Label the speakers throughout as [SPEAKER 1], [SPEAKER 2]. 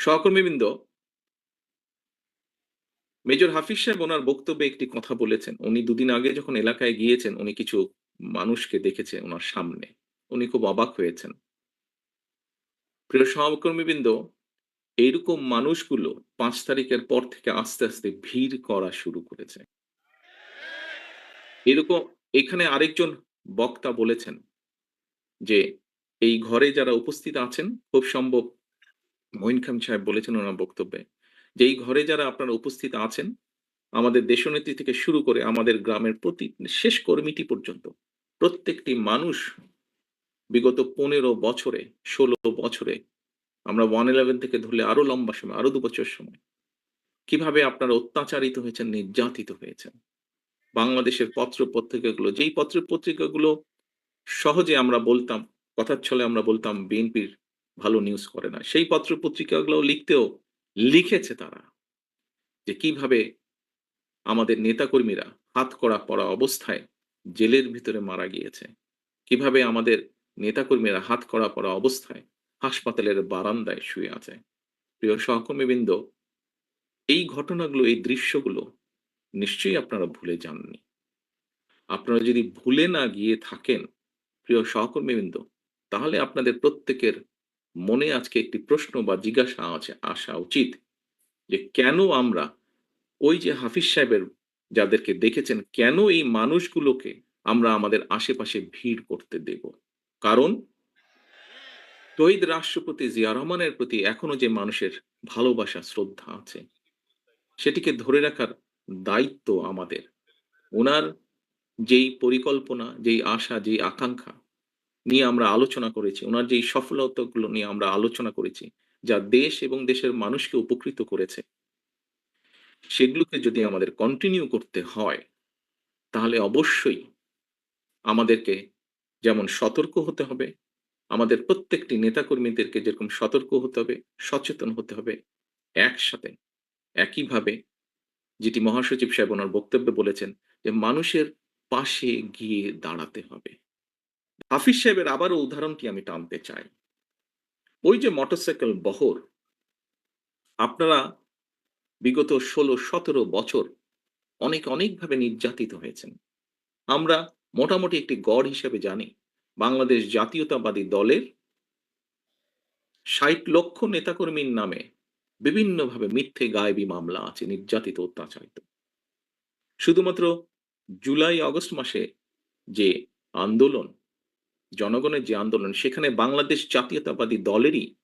[SPEAKER 1] সহকর্মীবৃন্দ, মেজর হাফিজ সাহেব ওনার বক্তব্যে একটি কথা বলেছেন। উনি দুদিন আগে যখন এলাকায় গিয়েছেন, উনি কিছু মানুষকে দেখেছে ওনার সামনে। উনি খুব অবাক হয়েছেন। প্রিয় সহকর্মীবৃন্দ, এইরকম মানুষগুলো ৫ তারিখের পর থেকে আস্তে, আস্তে ভিড় করা শুরু করেছে। এরকম এখানে আরেকজন বক্তা বলেছেন যে, এই ঘরে যারা উপস্থিত আছেন, খুব সম্ভব মঈন খান সাহেব বলেছেন ওনার বক্তব্যে, যে এই ঘরে যারা আপনারা উপস্থিত আছেন, আমাদের দেশনেত্রী থেকে শুরু করে আমাদের গ্রামের প্রতি শেষ কর্মীটি পর্যন্ত প্রত্যেকটি মানুষ বিগত ১৫ বছরে, ১৬ বছরে, আমরা 111 থেকে ধরলে আরো লম্বা সময়, আরো ২ বছর সময়, কিভাবে আপনারা অত্যাচারিত হয়েছেন, নির্যাতিত হয়েছেন। বাংলাদেশের পত্র-পত্রিকাগুলো, যেই পত্র-পত্রিকাগুলো সহজে আমরা বলতাম, কথার ছলে আমরা বলতাম বিএনপির ভালো নিউজ করে না। সেই পত্র-পত্রিকাগুলো লিখেছে তারা যে কিভাবে আমাদের নেতাকর্মীরা হাতকড়া পরা অবস্থায় জেলের ভিতরে মারা গিয়েছে। কিভাবে আমাদের নেতাকর্মীরা হাতকড়া পরা অবস্থায় হাসপাতালের বারান্দায় শুয়ে আছে। প্রিয় সহকর্মীবৃন্দ, এই ঘটনাগুলো, এই দৃশ্যগুলো নিশ্চয়ই আপনারা ভুলে যাননি। আপনারা যদি ভুলে না গিয়ে থাকেন, প্রিয় সহকর্মীবৃন্দ, তাহলে আপনাদের প্রত্যেকের মনে আজকে একটি প্রশ্ন বা জিজ্ঞাসা আসা উচিত যে কেন আমরা ওই যে হাফিজ সাহেবের যাদেরকে দেখেছেন, কেন এই মানুষগুলোকে আমরা আমাদের আশেপাশে ভিড় করতে দেব? কারণ শহীদ রাষ্ট্রপতি জিয়া রহমানের প্রতি এখনো যে মানুষের ভালোবাসা, শ্রদ্ধা আছে, সেটিকে ধরে রাখার দায়িত্ব আমাদের। উনার যেই পরিকল্পনা, যেই আশা, যেই আকাঙ্খা নিয়ে আমরা আলোচনা করেছি, উনার যেই সফলতাগুলো নিয়ে আমরা আলোচনা করেছি, যা দেশ এবং দেশের মানুষকে উপকৃত করেছে, সেগুলোকে যদি আমাদের কন্টিনিউ করতে হয়, তাহলে অবশ্যই আমাদেরকে যেমন সতর্ক হতে হবে, আমাদের প্রত্যেকটি নেতাকর্মীদেরকে যেরকম সতর্ক হতে হবে, সচেতন হতে হবে, একসাথে একইভাবে যেটি মহাসচিব সাহেব ওনার বক্তব্যে বলেছেন যে মানুষের পাশে গিয়ে দাঁড়াতে হবে। হাফিজ সাহেবের আবারও উদাহরণটি আমি টানতে চাই। ওই যে মোটরসাইকেল বহর, আপনারা বিগত ১৬-১৭ বছর অনেকভাবে নির্যাতিত হয়েছেন। আমরা মোটামুটি একটি গড় হিসেবে জানি, বাংলাদেশ জাতীয়তাবাদী দলের ৬০ লক্ষ নেতাকর্মীর নামে বিভিন্নভাবে মিথ্যে গায়েবী মামলা আছে, নির্যাতিত, অত্যাচারিত। শুধুমাত্র জুলাই-আগস্ট মাসে যে আন্দোলন, জনগণের যে আন্দোলন, সেখানে বাংলাদেশ জাতীয়তাবাদী দলেরই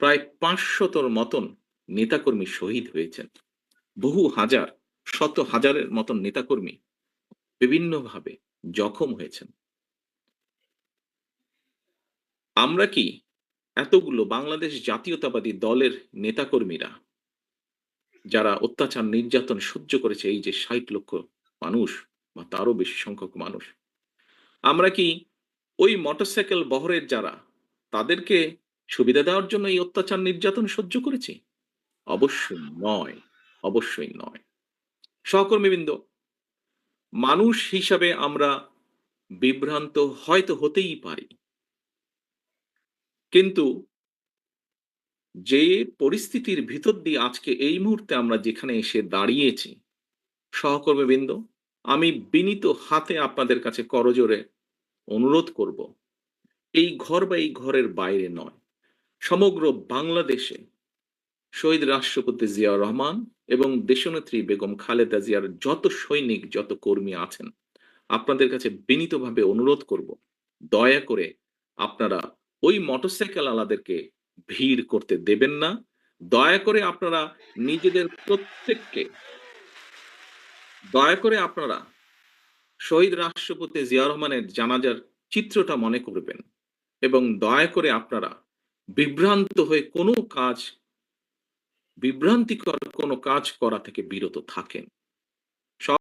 [SPEAKER 1] প্রায় ৫০০ মতন নেতাকর্মী শহীদ হয়েছেন। বহু হাজার, শত হাজারের মতন নেতাকর্মী বিভিন্নভাবে জখম হয়েছেন। আমরা কি এতগুলো বাংলাদেশ জাতীয়তাবাদী দলের নেতাকর্মীরা যারা অত্যাচার, নির্যাতন সহ্য করেছে, এই যে ৬০ লক্ষ মানুষ বা তারও বেশি সংখ্যক মানুষ, আমরা কি ওই মোটরসাইকেল বহরের যারা, তাদেরকে সুবিধা দেওয়ার জন্য এই অত্যাচার, নির্যাতন সহ্য করেছি? অবশ্যই নয়, অবশ্যই নয়। সহকর্মীবৃন্দ, মানুষ হিসাবে আমরা বিভ্রান্ত হয়তো হতেই পারি। কিন্তু যে পরিস্থিতির ভিতর দিয়ে আজকে এই মুহূর্তে আমরা যেখানে এসে দাঁড়িয়েছি, সহকর্মীবৃন্দ, আমি বিনীত হাতে আপনাদের কাছে করজোড়ে অনুরোধ করব, এই ঘর বা এই ঘরের বাইরে নয়, সমগ্র বাংলাদেশে শহীদ রাষ্ট্রপতি জিয়াউর রহমান এবং দেশনেত্রী বেগম খালেদা জিয়ার যত সৈনিক, যত কর্মী আছেন, আপনাদের কাছে বিনীতভাবে অনুরোধ করব, দয়া করে আপনারা ওই মোটরসাইকেল আলাদেরকে ভিড় করতে দেবেন না। দয়া করে আপনারা নিজেদের প্রত্যেককে, দয়া করে আপনারা শহীদ রাষ্ট্রপতি জিয়াউর রহমানের জানাজার চিত্রটা মনে করবেন এবং দয়া করে আপনারা বিভ্রান্ত হয়ে বিভ্রান্তিকর কোনো কাজ করা থেকে বিরত থাকেন।